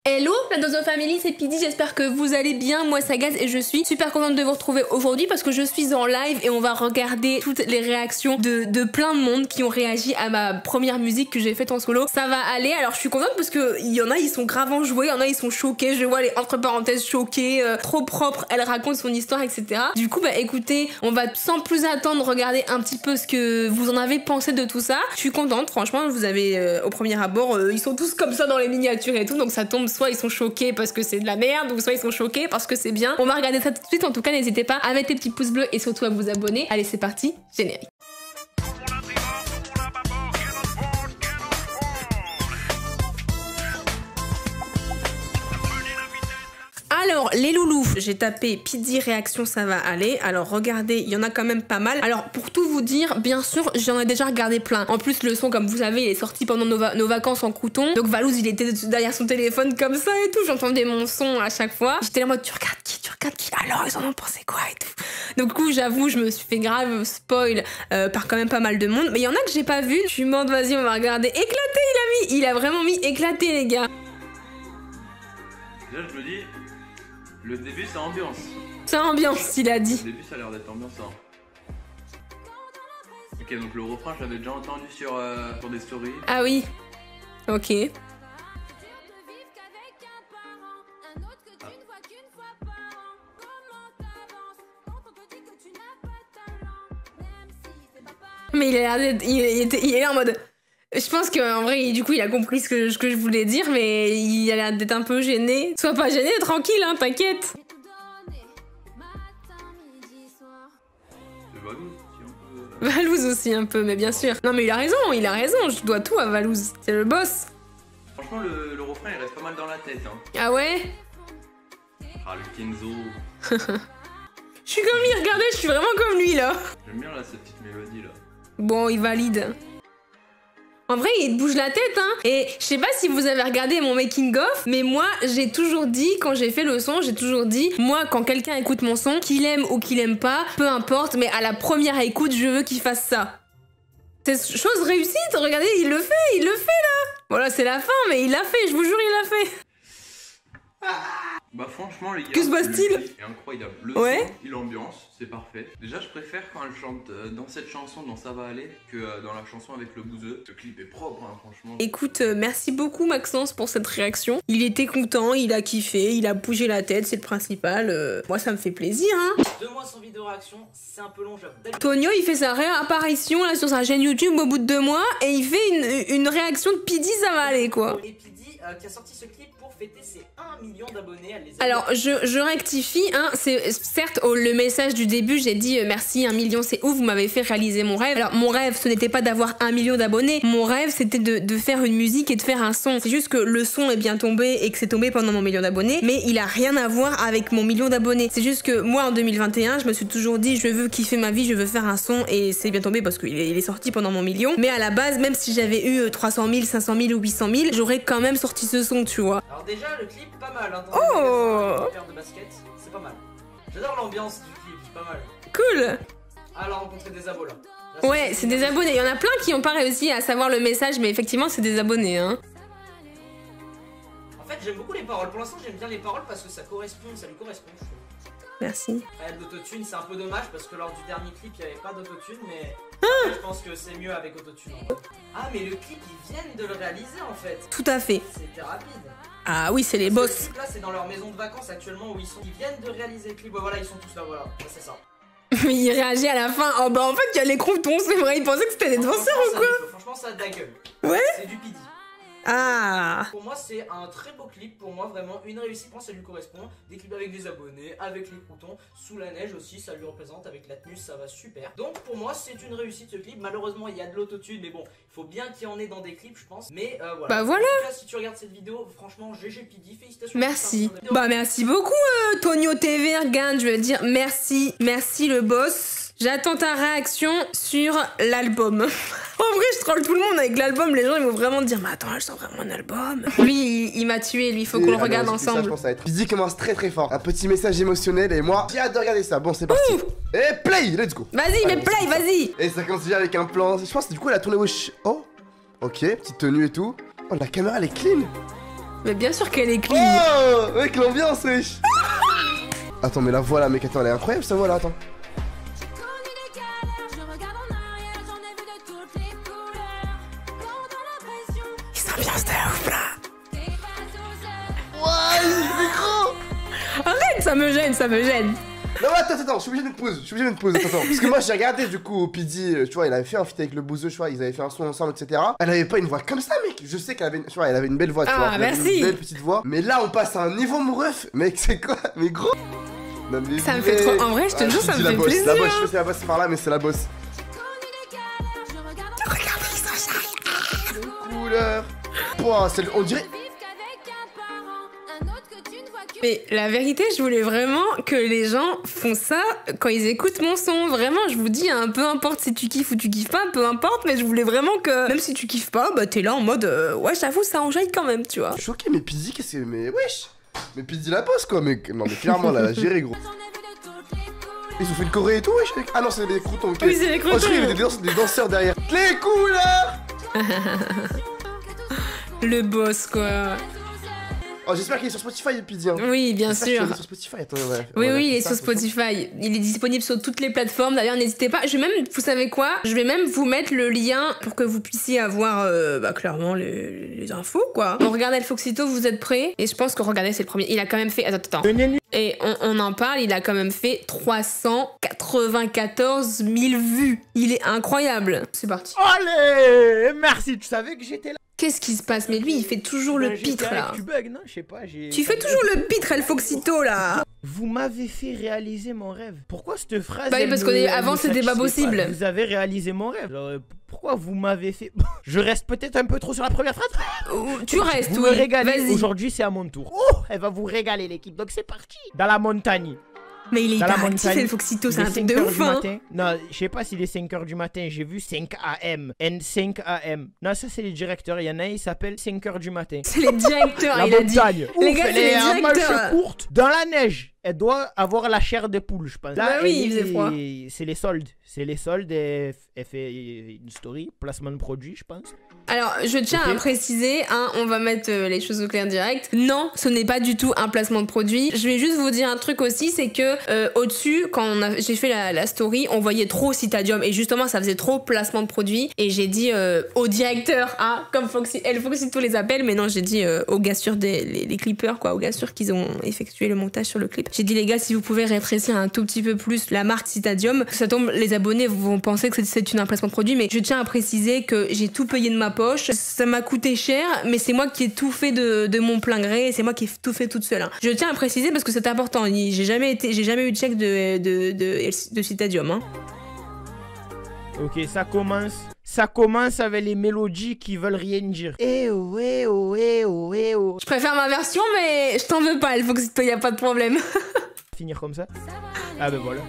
Hello la Dozo Family, c'est Pidi, j'espère que vous allez bien, moi c'est Gaz et je suis super contente de vous retrouver aujourd'hui parce que je suis en live et on va regarder toutes les réactions de plein de monde qui ont réagi à ma première musique que j'ai faite en solo. Ça va aller, alors je suis contente parce que il y en a ils sont grave enjoués, il y en a ils sont choqués, je vois les entre parenthèses choqués, trop propre, elle raconte son histoire etc. Du coup bah écoutez, on va sans plus attendre regarder un petit peu ce que vous en avez pensé de tout ça. Je suis contente, franchement vous avez au premier abord, ils sont tous comme ça dans les miniatures et tout donc ça tombe soit ils sont choqués parce que c'est de la merde ou soit ils sont choqués parce que c'est bien. On va regarder ça tout de suite, en tout cas n'hésitez pas à mettre les petits pouces bleus et surtout à vous abonner. Allez c'est parti, générique. Alors les loulous, j'ai tapé Pidi réaction ça va aller. Alors regardez, il y en a quand même pas mal. Alors pour tout vous dire, bien sûr j'en ai déjà regardé plein. En plus le son comme vous savez il est sorti pendant nos vacances en crouton. Donc Valouz il était derrière son téléphone comme ça et tout. J'entendais mon son à chaque fois. J'étais là en mode tu regardes qui? Alors ils en ont pensé quoi et tout. Donc du coup j'avoue je me suis fait grave spoil par quand même pas mal de monde. Mais il y en a que j'ai pas vu. Je suis morte, vas-y on va regarder. Éclaté il a vraiment mis éclaté les gars. Déjà je me dis... Le début c'est ambiance. C'est ambiance, il a dit. Le début ça a l'air d'être ambiançant. Ok donc le refrain je l'avais déjà entendu sur des stories. Ah oui. Ok. Mais il a l'air d'être... Il est en mode... Je pense qu'en vrai, du coup, il a compris ce que je voulais dire, mais il a l'air d'être un peu gêné. Sois pas gêné, tranquille, hein, t'inquiète. C'est Valouz aussi un peu. Valouz aussi un peu, mais bien sûr. Non mais il a raison, je dois tout à Valouz. C'est le boss. Franchement, le refrain il reste pas mal dans la tête. Hein. Ah ouais? Ah, le Kenzo. Je suis comme lui, regardez, je suis vraiment comme lui, là. J'aime bien là cette petite mélodie là. Bon, il valide. En vrai, il bouge la tête, hein. Et je sais pas si vous avez regardé mon making of, mais moi, j'ai toujours dit, quand j'ai fait le son, j'ai toujours dit, moi, quand quelqu'un écoute mon son, qu'il aime ou qu'il aime pas, peu importe, mais à la première écoute, je veux qu'il fasse ça. C'est chose réussite, regardez, il le fait là. Voilà, c'est la fin, mais il l'a fait, je vous jure, il l'a fait. Bah franchement les gars, que se passe-t-il? C'est incroyable. Le son, il ambiance, c'est parfait. Déjà je préfère quand elle chante dans cette chanson, dans Ça va aller, que dans la chanson avec le bouseux. Ce clip est propre hein, franchement. Écoute, merci beaucoup Maxence pour cette réaction. Il était content, il a kiffé, il a bougé la tête, c'est le principal. Moi ça me fait plaisir hein. 2 mois sans vidéo réaction, c'est un peu long j'avoue. Tonio il fait sa réapparition là sur sa chaîne YouTube au bout de 2 mois et il fait une réaction de Pidi ça va aller quoi. Et Pidi qui a sorti ce clip pour fêter ses 1 million d'abonnés. Alors je rectifie, hein, c'est certes le message du début j'ai dit merci 1 million c'est ouf, vous m'avez fait réaliser mon rêve. Alors mon rêve ce n'était pas d'avoir 1 million d'abonnés, mon rêve c'était de faire une musique et de faire un son. C'est juste que le son est bien tombé et que c'est tombé pendant mon million d'abonnés, mais il a rien à voir avec mon million d'abonnés. C'est juste que moi en 2021 je me suis toujours dit je veux kiffer ma vie, je veux faire un son et c'est bien tombé parce qu'il est sorti pendant mon million. Mais à la base même si j'avais eu 300 000, 500 000 ou 800 000 j'aurais quand même sorti ce son tu vois. Alors déjà le clip pas mal hein, oh de basket, c'est pas mal. J'adore l'ambiance du clip, c'est pas mal. Cool. Ah, elle a rencontré des abos là. Ouais, c'est des abonnés. Il y en a plein qui n'ont pas réussi à savoir le message, mais effectivement, c'est des abonnés. Hein. En fait, j'aime beaucoup les paroles. Pour l'instant, j'aime bien les paroles parce que ça lui correspond, je trouve. Merci. Après, l'autotune, c'est un peu dommage parce que lors du dernier clip, il n'y avait pas d'autotune, mais je pense que c'est mieux avec autotune. Ah, mais le clip, ils viennent de le réaliser en fait. Tout à fait. C'était rapide. Ah oui, c'est les boss. Le clip là, c'est dans leur maison de vacances actuellement où ils sont. Ils viennent de réaliser le clip. Ouais, voilà, ils sont tous là, voilà. C'est ça. Il réagit à la fin. Oh bah en fait, il y a les croutons, c'est vrai. Il pensait que c'était des danseurs ou quoi? Franchement, ça a de la gueule. Ouais. C'est du Pidi. Ah. Pour moi, c'est un très beau clip. Pour moi, vraiment une réussite. Moi, ça lui correspond. Des clips avec des abonnés, avec les croutons, sous la neige aussi, ça lui représente. Avec la tenue, ça va super. Donc, pour moi, c'est une réussite ce clip. Malheureusement, il y a de l'autotune, mais bon, il faut bien qu'il y en ait dans des clips, je pense. Mais voilà. Bah voilà. En tout cas, si tu regardes cette vidéo, franchement, GG Pidi, félicitations. Merci. Bah merci beaucoup, Tonio TV, regarde, je veux dire merci, merci le boss. J'attends ta réaction sur l'album. En vrai, je troll tout le monde avec l'album. Les gens, ils vont vraiment dire, mais attends, je sens vraiment un album. Lui, il m'a tué, lui, il faut qu'on le regarde ensemble. Ça, je pense que ça va être... Pidi commence très fort. Un petit message émotionnel et moi, j'ai hâte de regarder ça. Bon, c'est parti. Et play, let's go. Vas-y, mais play, vas-y. Et ça commence déjà avec un plan. Je pense que du coup, elle a tourné au... Oh, ok, petite tenue et tout. Oh, la caméra, elle est clean. Mais bien sûr qu'elle est clean. Oh, mec, l'ambiance, wesh. Attends, mais la voix là, mec, attends, elle est incroyable, sa voix là, attends. Il s'ambiance de ouf là. Ouais, il est gros. Arrête, ça me gêne, ça me gêne. Non, attends, je suis obligé de te pause, attends. Parce que moi, j'ai regardé du coup, PD, tu vois, il avait fait un feat avec le Bouzeux, tu vois, ils avaient fait un son ensemble, etc. Elle avait pas une voix comme ça, mec. Je sais qu'elle avait, tu vois, elle avait une belle voix, tu vois. Elle avait merci. une belle petite voix. Mais là, on passe à un niveau, mon ref. Mec, c'est quoi? Mais gros. Non, mais ça me fait trop. En vrai, je te jure, ça me fait plaisir. La boss, je sais pas si la boss c'est par là, mais c'est la boss. Regardez, ils sont chers. Couleur. Pouah, on dirait. Mais la vérité, je voulais vraiment que les gens font ça quand ils écoutent mon son. Vraiment, je vous dis, hein, peu importe si tu kiffes ou tu kiffes pas, peu importe, mais je voulais vraiment que, même si tu kiffes pas, bah t'es là en mode, ouais, j'avoue, ça enjaille quand même, tu vois. Je suis choqué, mais PD, qu'est-ce que c'est? Mais wesh. Mais PD la boss, quoi, mais non, mais clairement, là, géré, gros. Ils ont fait le choré et tout, wesh. Ah non, c'est des croutons, ok. Oui, c'est des croutons. Oh, je croyais qu'il y avait des danseurs derrière. Les couleurs. Le boss, quoi. Oh, j'espère qu'il est sur Spotify, PD. Hein. Oui, bien sûr. Il est sur Spotify, attends, ouais. Oui, voilà, oui, il est ça, sur Spotify. Il est disponible sur toutes les plateformes. D'ailleurs, n'hésitez pas. Je vais même, vous savez quoi? Je vais même vous mettre le lien pour que vous puissiez avoir, clairement, les infos, quoi. On regarde El Foxito, vous êtes prêts? Et je pense que, regardez, c'est le premier. Il a quand même fait... Attends. Et on en parle, il a quand même fait 394 000 vues. Il est incroyable. C'est parti. Allez, merci, tu savais que j'étais là. Qu'est-ce qui se passe? Mais lui, il fait toujours le pitre, là. Tu bugs, non? Je sais pas, Tu fais toujours le pitre, El Foxito, là. Vous m'avez fait réaliser mon rêve. Pourquoi cette phrase? Bah oui, parce qu'avant, c'était pas possible. Vous avez réalisé mon rêve. Alors, pourquoi vous m'avez fait... Je reste peut-être un peu trop sur la première phrase. Tu restes, vous oui. me régalez. Vas-y. Aujourd'hui, c'est à mon tour. Oh, elle va vous régaler, l'équipe. Donc, c'est parti. Dans la montagne. Mais il est Dans la hyper actif, montagne, El Foxito, c'est il est un truc 5 de heures ouf, du hein. matin. Non, je sais pas s'il est 5h du matin, j'ai vu 5 AM. N5 AM. Non, ça c'est les directeurs, il y en a, il s'appelle 5h du matin. C'est les directeurs, La il a dit. montagne. Les Ouf, gars, elle c'est les est à directeurs. marche courte, dans la neige. Elle doit avoir la chair de poule, je pense. Là, Bah oui, il faisait froid. C'est les soldes. C'est les soldes et elle fait une story, placement de produit, je pense. Alors, je tiens à préciser, hein, on va mettre les choses au clair direct. Non, ce n'est pas du tout un placement de produit. Je vais juste vous dire un truc aussi, c'est que au-dessus, quand j'ai fait la story, on voyait trop Citadium et justement, ça faisait trop placement de produit. Et j'ai dit au directeur, hein, comme El Foxito les appelle, mais non, j'ai dit aux gars sûrs les clippers, quoi, aux gars sûrs qu'ils ont effectué le montage sur le clip. J'ai dit les gars, si vous pouvez rétrécir un tout petit peu plus la marque Citadium, ça tombe, les abonnés vont penser que c'est un placement de produit, mais je tiens à préciser que j'ai tout payé de ma poche, ça m'a coûté cher, mais c'est moi qui ai tout fait de mon plein gré, c'est moi qui ai tout fait toute seule. Hein. Je tiens à préciser parce que c'est important, j'ai jamais eu de check de Citadium. Hein. Ok, ça commence avec les mélodies qui veulent rien dire. Eh oh, eh oh, eh oh, eh oh. Je préfère ma version, mais je t'en veux pas, il faut que y a pas de problème. Finir comme ça. Ah ben voilà.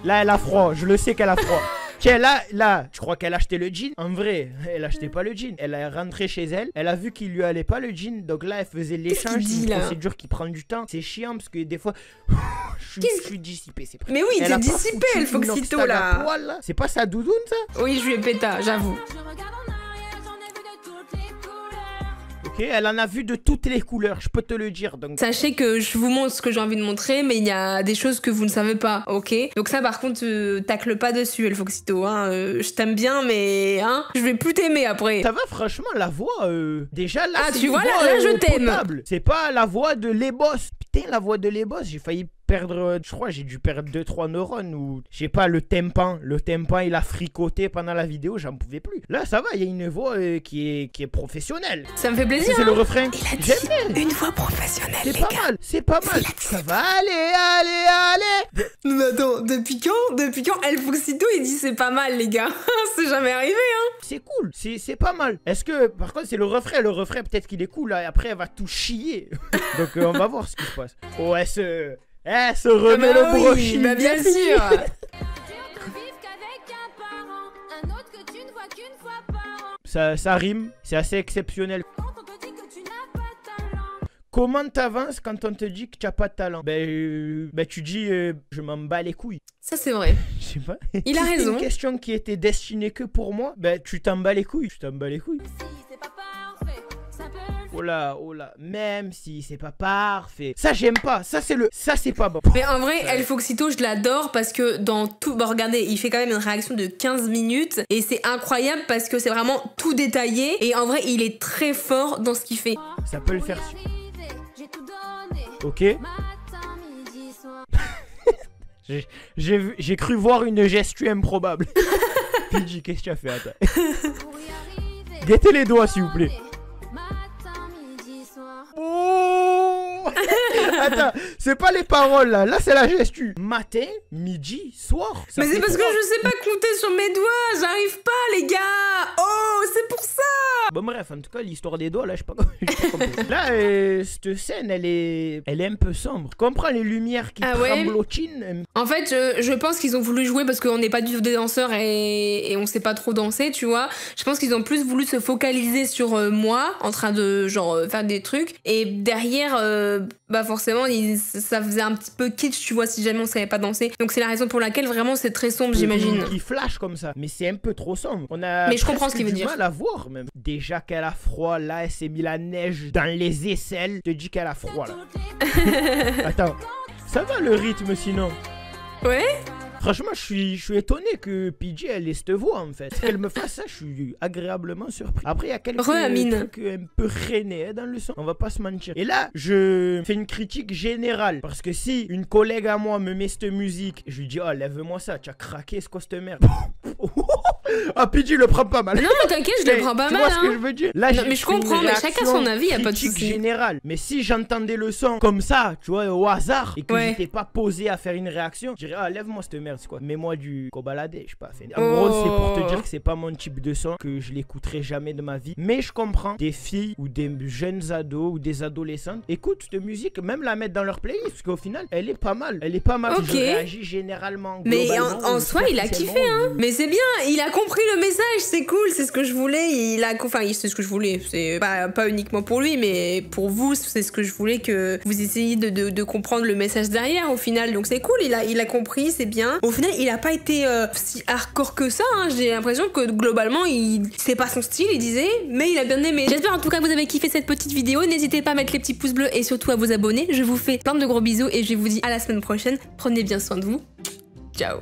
Là, elle a froid, je le sais qu'elle a froid. Tiens, là, je crois qu'elle a acheté le jean. En vrai, elle achetait pas le jean. Elle est rentrée chez elle. Elle a vu qu'il lui allait pas le jean. Donc là, elle faisait l'échange. C'est une procédure qui prend du temps. C'est chiant parce que des fois, je suis dissipé. Mais oui, t'es dissipé, El Foxito là. C'est pas sa doudoune ça? Oui, je lui ai péta, j'avoue. Ok, elle en a vu de toutes les couleurs, je peux te le dire. Donc... Sachez que je vous montre ce que j'ai envie de montrer, mais il y a des choses que vous ne savez pas, ok? Donc ça, par contre, tacle pas dessus, El Foxito, hein. Je t'aime bien, mais hein, je vais plus t'aimer après. Ça va, franchement, la voix, déjà là, tu vois, là, je t'aime. C'est pas la voix de Les Boss. Putain, la voix de Les Boss, j'ai failli perdre, je crois, j'ai dû perdre 2-3 neurones ou, je sais pas, le tympan, il a fricoté pendant la vidéo, j'en pouvais plus. Là, ça va, il y a une voix qui est professionnelle. Ça me fait plaisir. C'est hein. le refrain. Il a dit une voix professionnelle, c'est pas mal, c'est pas mal. Ça va, allez. Mais attends, depuis quand El Foxito il dit c'est pas mal, les gars? C'est jamais arrivé, hein. C'est cool, c'est pas mal. Est-ce que, par contre, c'est le refrain peut-être qu'il est cool, là, et après, elle va tout chier. Donc, on va voir ce qui se passe. Ouais, se remet le brochet. Bah bien sûr. Ça rime, c'est assez exceptionnel. Comment t'avances quand on te dit que tu n'as pas de talent? Ben tu dis je m'en bats les couilles. Ça c'est vrai. Je sais pas. Il a raison. C'est une question qui était destinée que pour moi. Ben tu t'en bats les couilles. Tu t'en bats les couilles. Oh là, même si c'est pas parfait. Ça, j'aime pas. Ça, c'est pas bon. Mais en vrai, El Foxito, je l'adore parce que dans tout... Bon, regardez, il fait quand même une réaction de 15 minutes et c'est incroyable parce que c'est vraiment tout détaillé et en vrai, il est très fort dans ce qu'il fait. Ça peut le faire. Ok. J'ai cru voir une gestu improbable. PG, qu'est-ce que tu as fait? Attends. Guettez les doigts, s'il vous plaît. Oh. Attends, c'est pas les paroles là. Là, c'est la gestu. Matin, midi, soir. Mais c'est parce que je sais pas compter sur mes doigts. J'arrive pas, les gars. Oh, c'est pour ça. Bon, bref, en tout cas, l'histoire des doigts, là, je sais pas comment. Là, cette scène, elle est un peu sombre. Tu comprends les lumières qui tremblotinent? En fait, je pense qu'ils ont voulu jouer parce qu'on n'est pas du tout des danseurs et on sait pas trop danser, tu vois. Je pense qu'ils ont plus voulu se focaliser sur moi, en train de, genre, faire des trucs. Et derrière, bah forcément, ça faisait un petit peu kitsch, tu vois, si jamais on savait pas danser. Donc c'est la raison pour laquelle, vraiment, c'est très sombre, j'imagine. Qui flash comme ça. Mais c'est un peu trop sombre. On a mais je comprends ce qu'il veut dire. Mal à voir, même. Déjà qu'elle a froid, là, elle s'est mis la neige dans les aisselles. Je te dis qu'elle a froid, là. Attends, ça va le rythme, sinon? Ouais. Franchement, je suis étonné que PG elle ait cette voix en fait. Qu'elle me fasse ça, je suis agréablement surpris. Après, il y a quelques trucs un peu rennais dans le son. On va pas se mentir. Et là, je fais une critique générale. Parce que si une collègue à moi me met cette musique, je lui dis, oh, lève-moi ça, tu as craqué, c'est quoi cette merde? Ah, PG le prend pas mal. Non, mais t'inquiète, je le prends pas mal. Tu vois ce que je veux dire? Là, non, mais je comprends, mais chacun son avis, y a pas de souci. Générale. Mais si j'entendais le son comme ça, tu vois, au hasard, et que j'étais pas posé à faire une réaction, je dirais, ah, lève-moi cette merde, c'est quoi? Mets-moi du cobaladé, je sais pas. En gros, c'est pour te dire que c'est pas mon type de son, que je l'écouterai jamais de ma vie. Mais je comprends des filles ou des jeunes ados ou des adolescentes écoutent cette musique, même la mettre dans leur playlist, parce qu'au final, elle est pas mal. Elle est pas mal. Je réagis généralement. Mais en soi, il a kiffé, hein. Mais c'est bien, il a compris le message, c'est cool, c'est ce que je voulais. Enfin, c'est ce que je voulais. C'est pas uniquement pour lui, mais pour vous, c'est ce que je voulais que vous essayiez de comprendre le message derrière au final. Donc c'est cool, il a compris, c'est bien. Au final, il a pas été si hardcore que ça, hein. J'ai l'impression que globalement, c'est pas son style, il disait, mais il a bien aimé. J'espère en tout cas que vous avez kiffé cette petite vidéo. N'hésitez pas à mettre les petits pouces bleus et surtout à vous abonner. Je vous fais plein de gros bisous et je vous dis à la semaine prochaine. Prenez bien soin de vous. Ciao.